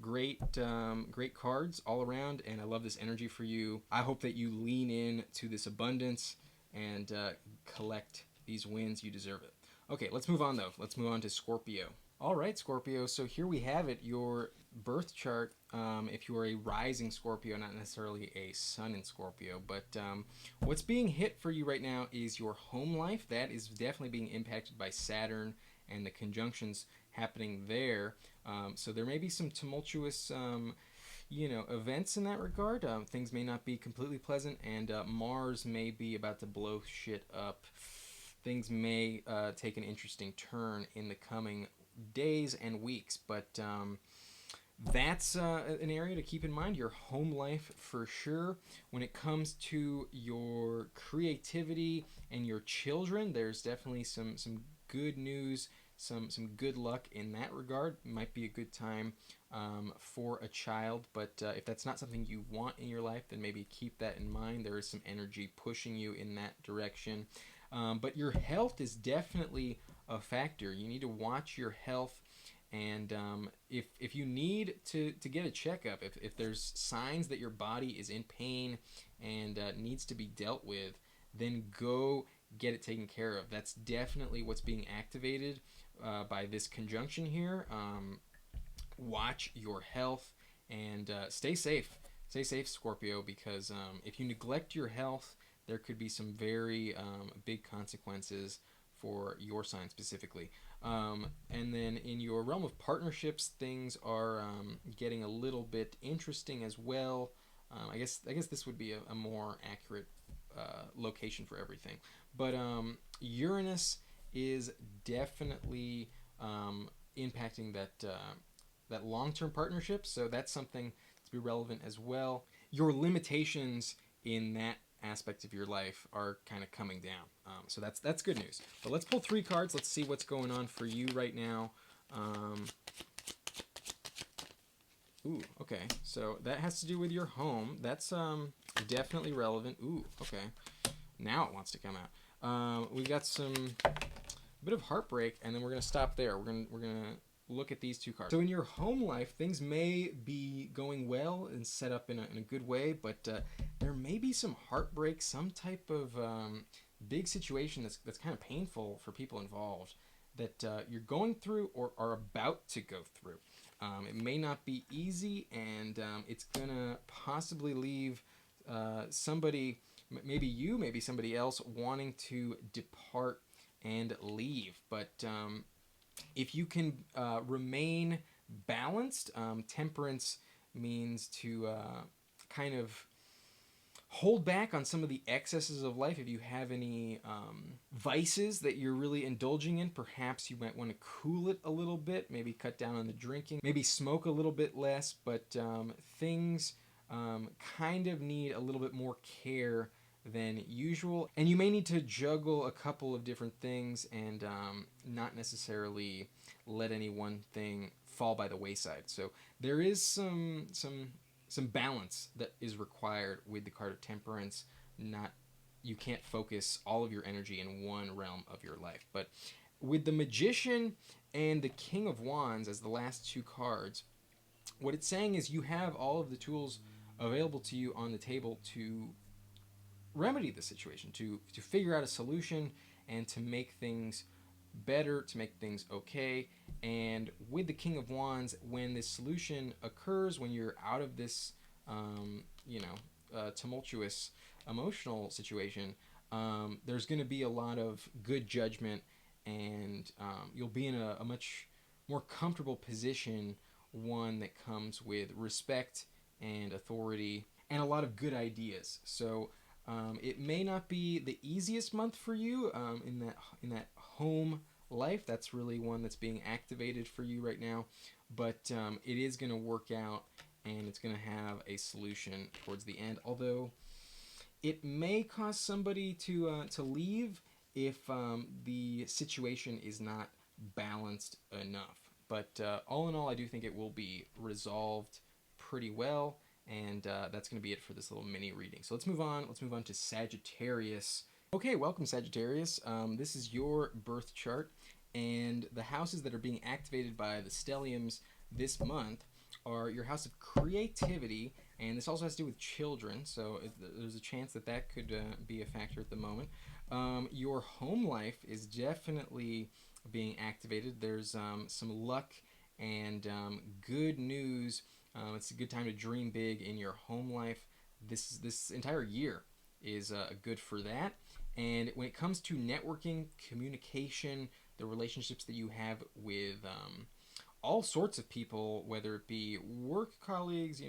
cards all around, and I love this energy for you. I hope that you lean in to this abundance and collect these wins. You deserve it. Okay, let's move on though. Let's move on to Scorpio. All right, Scorpio, so here we have it, your birth chart. If you are a rising Scorpio, not necessarily a sun in Scorpio, but what's being hit for you right now is your home life. That is definitely being impacted by Saturn and the conjunctions happening there. So there may be some tumultuous events in that regard. Things may not be completely pleasant, and Mars may be about to blow shit up. Things may take an interesting turn in the coming days and weeks, but that's an area to keep in mind. Your home life for sure. When it comes to your creativity and your children, there's definitely some good news, some good luck in that regard. Might be a good time for a child, but if that's not something you want in your life, then maybe keep that in mind. There is some energy pushing you in that direction. But your health is definitely a factor. You need to watch your health, and if you need to get a checkup, if there's signs that your body is in pain and needs to be dealt with, then go get it taken care of. That's definitely what's being activated by this conjunction here. Watch your health and stay safe. Stay safe, Scorpio, because if you neglect your health, there could be some very big consequences for your sign specifically. And then in your realm of partnerships, things are getting a little bit interesting as well. I guess this would be a more accurate location for everything. But Uranus is definitely impacting that long-term partnership, so that's something to be relevant as well. Your limitations in that aspect of your life are kind of coming down, so that's good news. But let's pull 3 cards. Let's see what's going on for you right now. Ooh, okay, so that has to do with your home. That's definitely relevant. Ooh, okay, now it wants to come out. We got a bit of heartbreak, and then we're gonna stop there. We're gonna look at these 2 cards. So in your home life, things may be going well and set up in a good way, but there may be some heartbreak, some type of big situation that's kind of painful for people involved that you're going through or are about to go through. It may not be easy, and it's gonna possibly leave somebody, maybe you, maybe somebody else, wanting to depart and leave. But if you can remain balanced, temperance means to kind of hold back on some of the excesses of life. If you have any vices that you're really indulging in, perhaps you might want to cool it a little bit, maybe cut down on the drinking, maybe smoke a little bit less, but things kind of need a little bit more care than usual, and you may need to juggle a couple of different things and not necessarily let any one thing fall by the wayside. So there is some balance that is required with the card of Temperance. Not You can't focus all of your energy in one realm of your life. But with the Magician and the King of Wands as the last two cards, what it's saying is you have all of the tools available to you on the table to remedy the situation, to figure out a solution and to make things better, to make things okay. And with the King of Wands, when this solution occurs, when you're out of this, tumultuous emotional situation, there's going to be a lot of good judgment, and you'll be in a much more comfortable position, one that comes with respect and authority and a lot of good ideas. So it may not be the easiest month for you in that home life. That's really one that's being activated for you right now, but it is going to work out, and it's going to have a solution towards the end. Although it may cause somebody to leave if the situation is not balanced enough. But all in all, I do think it will be resolved pretty well. And that's going to be it for this little mini reading. So let's move on. Let's move on to Sagittarius. Okay, welcome Sagittarius. This is your birth chart, and the houses that are being activated by the stelliums this month are your house of creativity, and this also has to do with children, so there's a chance that that could be a factor at the moment. Your home life is definitely being activated. There's some luck and good news. It's a good time to dream big in your home life. This entire year is good for that. And when it comes to networking, communication, the relationships that you have with all sorts of people, whether it be work colleagues,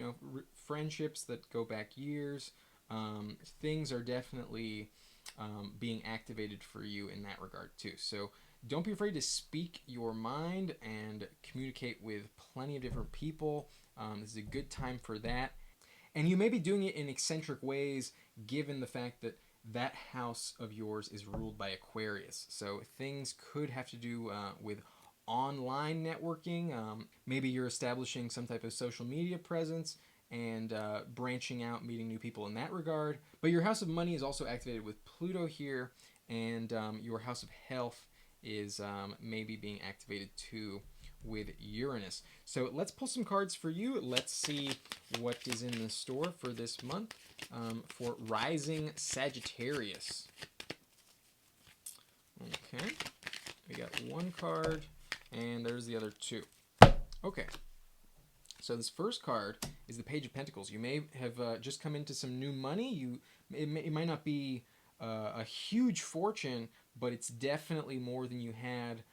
friendships that go back years, things are definitely being activated for you in that regard too. So don't be afraid to speak your mind and communicate with plenty of different people. This is a good time for that. And you may be doing it in eccentric ways, given the fact that that house of yours is ruled by Aquarius. So things could have to do with online networking. Maybe you're establishing some type of social media presence and branching out, meeting new people in that regard. But your house of money is also activated with Pluto here, and your house of health is maybe being activated too with Uranus. So let's pull some cards for you. Let's see what is in the store for this month for rising Sagittarius. Okay, we got one card, and there's the other two. Okay, so this first card is the Page of Pentacles. You may have just come into some new money. It might not be a huge fortune, but it's definitely more than you had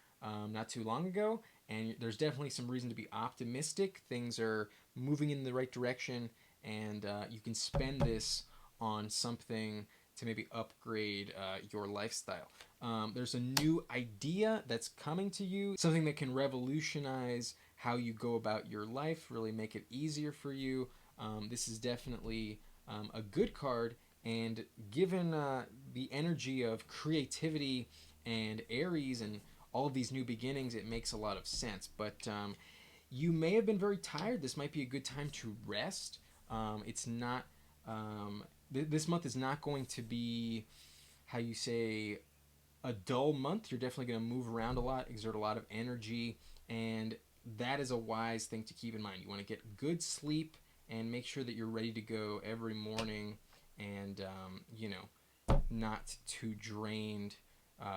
not too long ago. And there's definitely some reason to be optimistic. Things are moving in the right direction, and you can spend this on something to maybe upgrade your lifestyle. There's a new idea that's coming to you, something that can revolutionize how you go about your life, really make it easier for you. This is definitely a good card, and given the energy of creativity and Aries and all of these new beginnings, it makes a lot of sense. But you may have been very tired. This might be a good time to rest. It's not... this month is not going to be, how you say, a dull month. You're definitely going to move around a lot, exert a lot of energy, and that is a wise thing to keep in mind. You want to get good sleep and make sure that you're ready to go every morning, and not too drained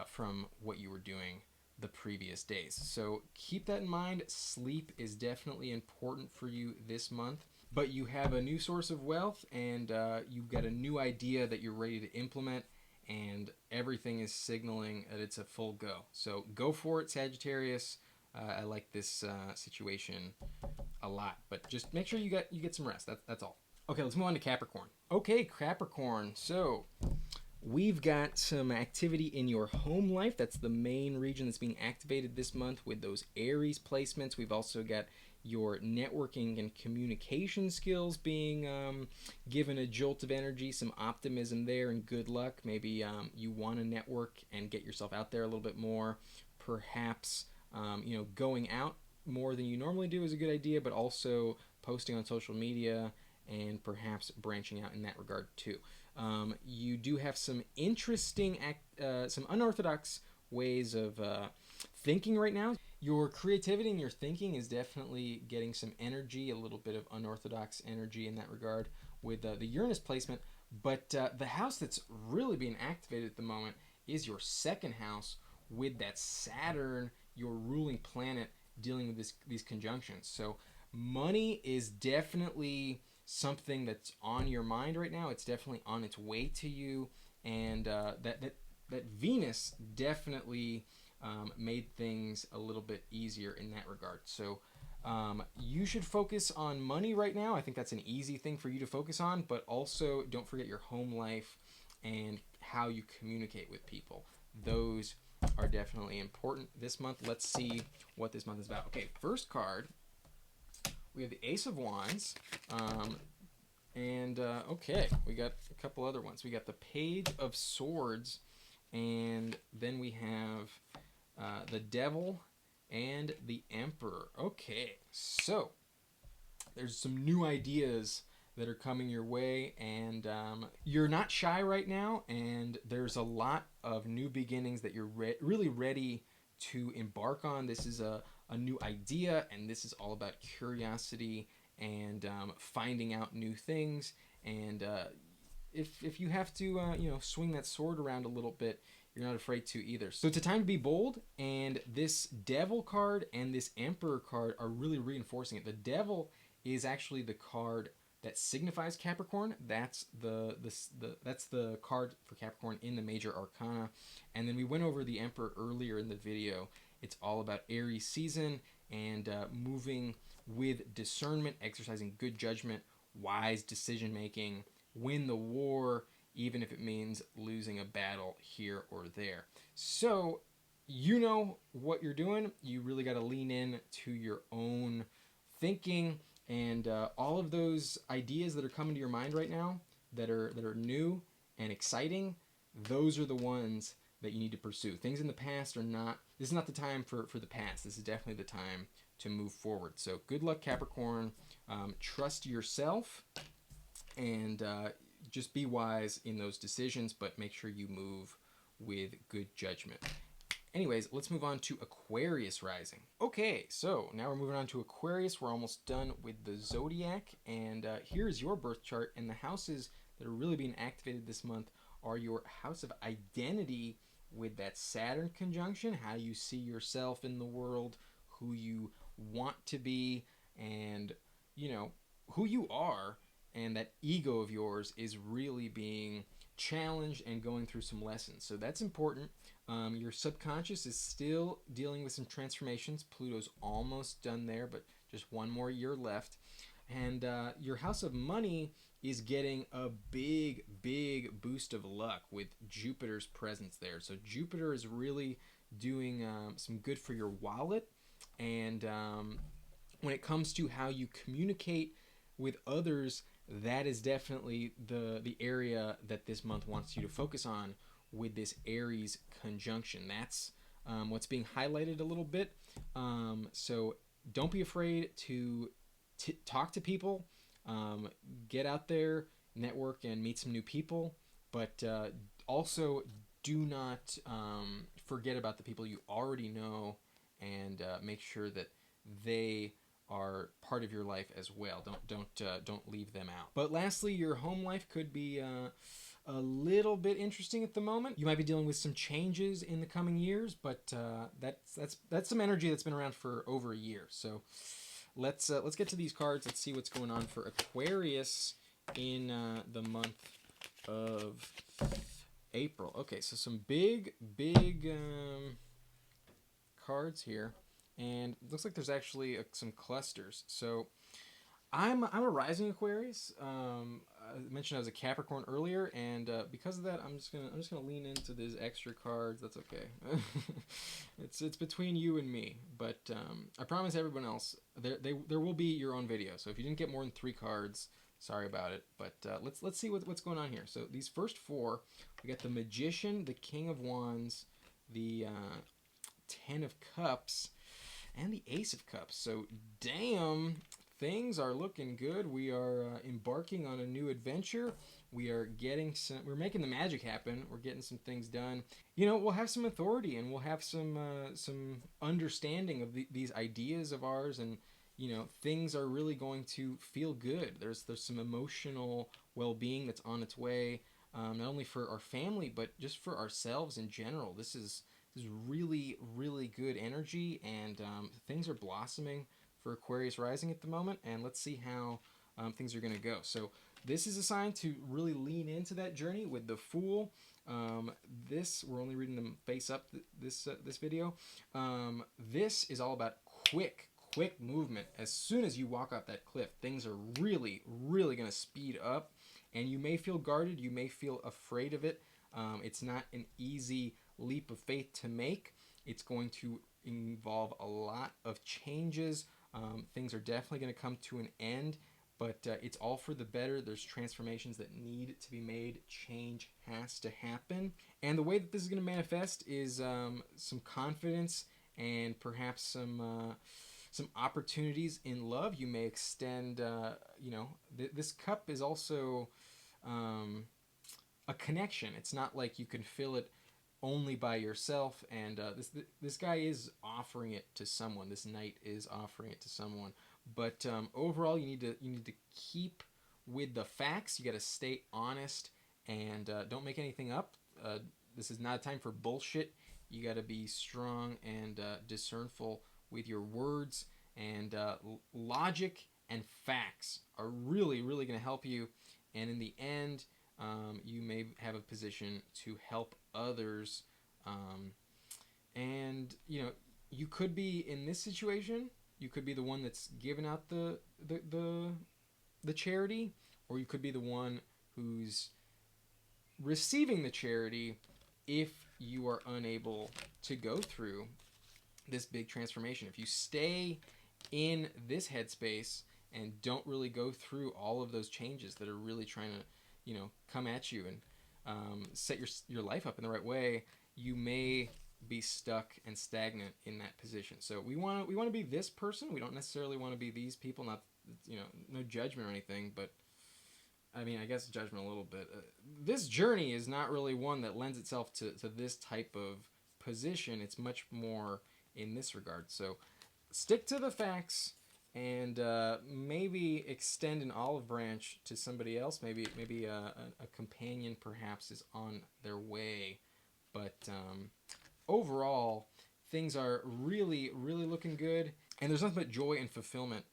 from what you were doing the previous days. So keep that in mind. Sleep is definitely important for you this month, but you have a new source of wealth, and you've got a new idea that you're ready to implement, and everything is signaling that it's a full go. So go for it, Sagittarius. I like this situation a lot, but just make sure you get some rest. That's all. Okay, let's move on to Capricorn. Okay, Capricorn. So We've got some activity in your home life. That's the main region that's being activated this month with those Aries placements. We've also got your networking and communication skills being given a jolt of energy, some optimism there, and good luck. Maybe you want to network and get yourself out there a little bit more. Perhaps going out more than you normally do is a good idea, but also posting on social media and perhaps branching out in that regard too. You do have some interesting, some unorthodox ways of thinking right now. Your creativity and your thinking is definitely getting some energy, a little bit of unorthodox energy in that regard with the Uranus placement. But the house that's really being activated at the moment is your second house with that Saturn, your ruling planet, dealing with these conjunctions. So money is definitely something that's on your mind right now. It's definitely on its way to you, and that Venus definitely made things a little bit easier in that regard. So you should focus on money right now. I think that's an easy thing for you to focus on, but also don't forget your home life and how you communicate with people. Those are definitely important this month. Let's see what this month is about. Okay, first card, we have the Ace of Wands, okay, we got a couple other ones. We got the Page of Swords, and then we have the Devil and the Emperor. Okay, so there's some new ideas that are coming your way, and you're not shy right now, and there's a lot of new beginnings that you're really ready to embark on. This is a new idea, and this is all about curiosity and finding out new things. And if you have to swing that sword around a little bit, you're not afraid to either. So it's a time to be bold, and this Devil card and this Emperor card are really reinforcing it. The Devil is actually the card that signifies Capricorn. That's that's the card for Capricorn in the major arcana. And then we went over the Emperor earlier in the video. It's all about Aries season and moving with discernment, exercising good judgment, wise decision making, win the war, even if it means losing a battle here or there. So you know what you're doing. You really got to lean in to your own thinking, and all of those ideas that are coming to your mind right now that are new and exciting, those are the ones that you need to pursue. Things in the past are not, this is not the time for the past. This is definitely the time to move forward. So good luck, Capricorn. Trust yourself, and just be wise in those decisions, but make sure you move with good judgment. Anyways, let's move on to Aquarius rising. Okay, so now we're moving on to Aquarius. We're almost done with the Zodiac, and here's your birth chart. And the houses that are really being activated this month are your house of identity with that Saturn conjunction, how you see yourself in the world, who you want to be, and who you are. And that ego of yours is really being challenged and going through some lessons. So that's important. Your subconscious is still dealing with some transformations. Pluto's almost done there, but just one more year left. And your house of money is getting a big, big boost of luck with Jupiter's presence there. So Jupiter is really doing some good for your wallet. And when it comes to how you communicate with others, that is definitely the area that this month wants you to focus on with this Aries conjunction. That's what's being highlighted a little bit. So don't be afraid to talk to people, get out there, network, and meet some new people. But also do not forget about the people you already know, and make sure that they are part of your life as well. Don't leave them out. But lastly, your home life could be a little bit interesting at the moment. You might be dealing with some changes in the coming years, but that's some energy that's been around for over a year. So let's get to these cards. Let's see what's going on for Aquarius in the month of April. Okay, so some big cards here. And it looks like there's actually some clusters. So I'm a rising Aquarius. I mentioned I was a Capricorn earlier, and because of that, I'm just gonna lean into these extra cards. That's okay. It's between you and me, but I promise everyone else there will be your own video. So if you didn't get more than 3 cards, sorry about it. But let's see what's going on here. So these first 4, we got the Magician, the King of Wands, the 10 of Cups, and the Ace of Cups. So damn, things are looking good. We are embarking on a new adventure. We're making the magic happen. We're getting some things done. You know, we'll have some authority, and we'll have some understanding of these ideas of ours, and you know, things are really going to feel good. There's some emotional well-being that's on its way, not only for our family but just for ourselves in general. This is really, really good energy, and things are blossoming for Aquarius rising at the moment, and let's see how things are going to go. So this is a sign to really lean into that journey with the Fool. We're only reading them face up this video. This is all about quick movement. As soon as you walk off that cliff, things are really, really going to speed up, and you may feel guarded, you may feel afraid of it. It's not an easy leap of faith to make. It's going to involve a lot of changes. Things are definitely going to come to an end, but it's all for the better. There's transformations that need to be made. Change has to happen. And the way that this is going to manifest is some confidence and perhaps some opportunities in love. You may extend, this cup is also a connection. It's not like you can fill it only by yourself, and this guy is offering it to someone. This knight is offering it to someone, but overall, you need to keep with the facts. You got to stay honest, and don't make anything up. This is not a time for bullshit. You got to be strong and discernful with your words, and logic and facts are really, really going to help you, and in the end, you may have a position to help others, and you know, you could be in this situation. You could be the one that's giving out the charity, or you could be the one who's receiving the charity if you are unable to go through this big transformation. If you stay in this headspace and don't really go through all of those changes that are really trying to, you know, come at you and set your life up in the right way, you may be stuck and stagnant in that position. So we want to be this person. We don't necessarily want to be these people. Not, you know, no judgment or anything, but I mean, I guess judgment a little bit. This journey is not really one that lends itself to this type of position. It's much more in this regard. So stick to the facts, and maybe extend an olive branch to somebody else. Maybe a companion perhaps is on their way. But overall, things are really, really looking good, and there's nothing but joy and fulfillment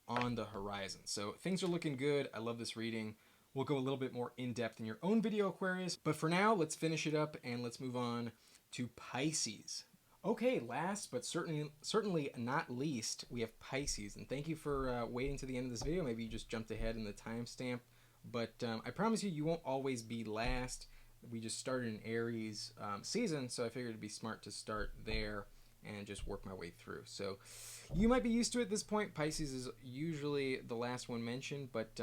on the horizon. So things are looking good. I love this reading. We'll go a little bit more in depth in your own video, Aquarius. But for now, let's finish it up and let's move on to Pisces. Okay, last but certainly not least, we have Pisces. And thank you for waiting to the end of this video. Maybe you just jumped ahead in the timestamp. But I promise you won't always be last. We just started an Aries season, so I figured it'd be smart to start there and just work my way through. So you might be used to it at this point. Pisces is usually the last one mentioned, but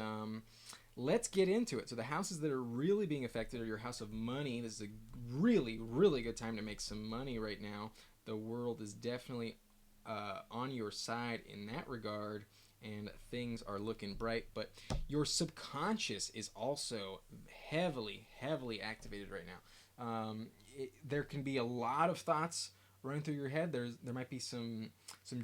let's get into it. So the houses that are really being affected are your house of money. This is a really, really good time to make some money right now. The world is definitely on your side in that regard, and things are looking bright. But your subconscious is also heavily, heavily activated right now. There can be a lot of thoughts running through your head. There might be some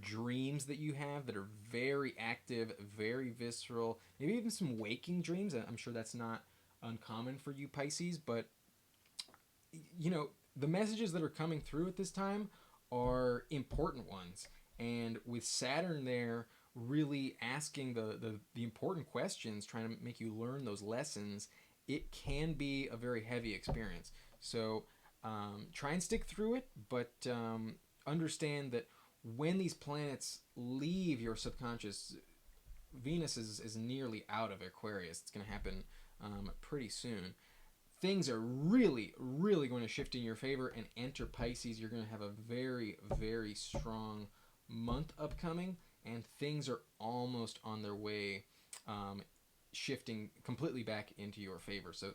dreams that you have that are very active, very visceral, maybe even some waking dreams. I'm sure that's not uncommon for you Pisces, but you know, the messages that are coming through at this time are important ones. And with Saturn there really asking the important questions, trying to make you learn those lessons, it can be a very heavy experience. So try and stick through it, but understand that when these planets leave your subconscious, Venus is nearly out of Aquarius. It's going to happen pretty soon. Things are really, really going to shift in your favor and enter Pisces. You're going to have a very, very strong month upcoming, and things are almost on their way shifting completely back into your favor. So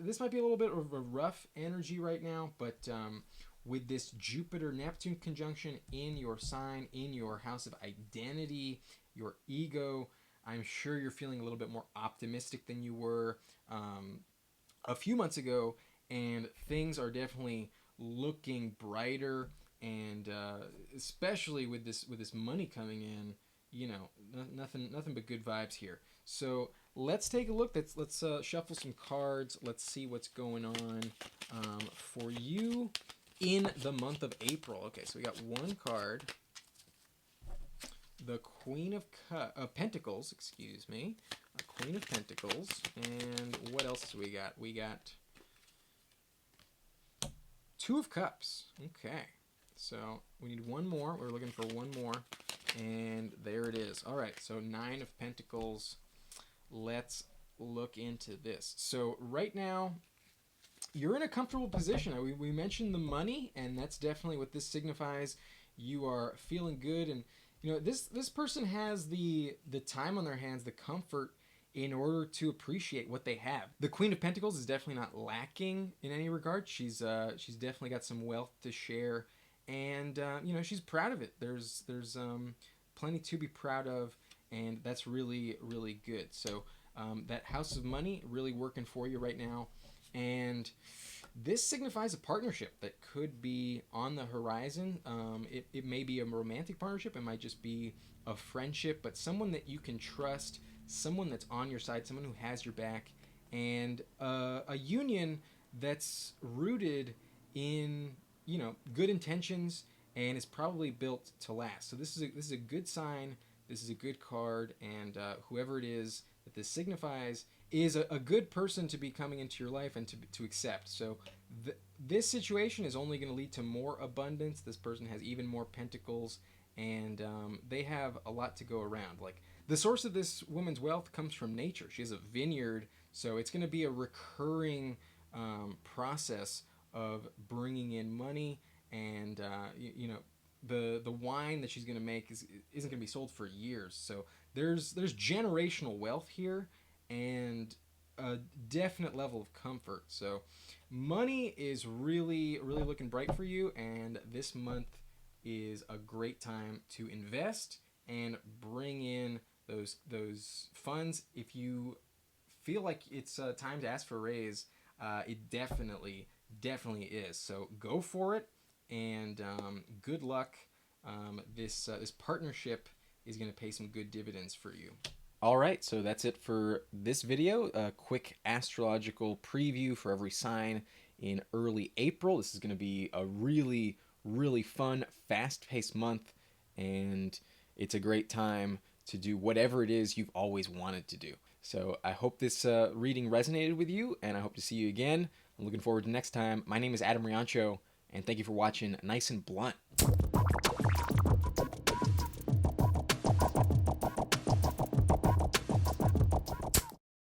this might be a little bit of a rough energy right now, but with this Jupiter-Neptune conjunction in your sign, in your house of identity, your ego, I'm sure you're feeling a little bit more optimistic than you were a few months ago, and things are definitely looking brighter. And especially with this money coming in, you know, nothing but good vibes here. So let's take a look. Let's shuffle some cards. Let's see what's going on for you in the month of April. Okay, so we got one card, the Queen of Pentacles, excuse me, Queen of Pentacles, and what else do we got? We got Two of Cups. Okay, so we need one more. We're looking for one more, and there it is. All right, so Nine of Pentacles. Let's look into this. So right now, you're in a comfortable position. We mentioned the money, and that's definitely what this signifies. You are feeling good, and you know this person has the time on their hands, the comfort in order to appreciate what they have. The Queen of Pentacles is definitely not lacking in any regard. She's definitely got some wealth to share, and you know, she's proud of it. There's plenty to be proud of, and that's really, really good. So that House of Money really working for you right now. And this signifies a partnership that could be on the horizon. It may be a romantic partnership. It might just be a friendship, but someone that you can trust, someone that's on your side, someone who has your back, and a union that's rooted in, you know, good intentions and is probably built to last. So this is a good sign. This is a good card, and whoever it is that this signifies is a good person to be coming into your life and to accept. So this situation is only going to lead to more abundance. This person has even more pentacles, and they have a lot to go around. Like, the source of this woman's wealth comes from nature. She has a vineyard, so it's going to be a recurring process of bringing in money, and you know, the wine that she's going to make isn't going to be sold for years. So there's generational wealth here, and a definite level of comfort. So money is really, really looking bright for you, and this month is a great time to invest and bring in those funds. If you feel like it's time to ask for a raise, it definitely is. So go for it, and good luck. This partnership is going to pay some good dividends for you. All right, so that's it for this video. A quick astrological preview for every sign in early April. This is going to be a really, really fun, fast-paced month, and it's a great time to do whatever it is you've always wanted to do. So I hope this reading resonated with you, and I hope to see you again. I'm looking forward to next time. My name is Adam Riancho, and thank you for watching Nice and Blunt.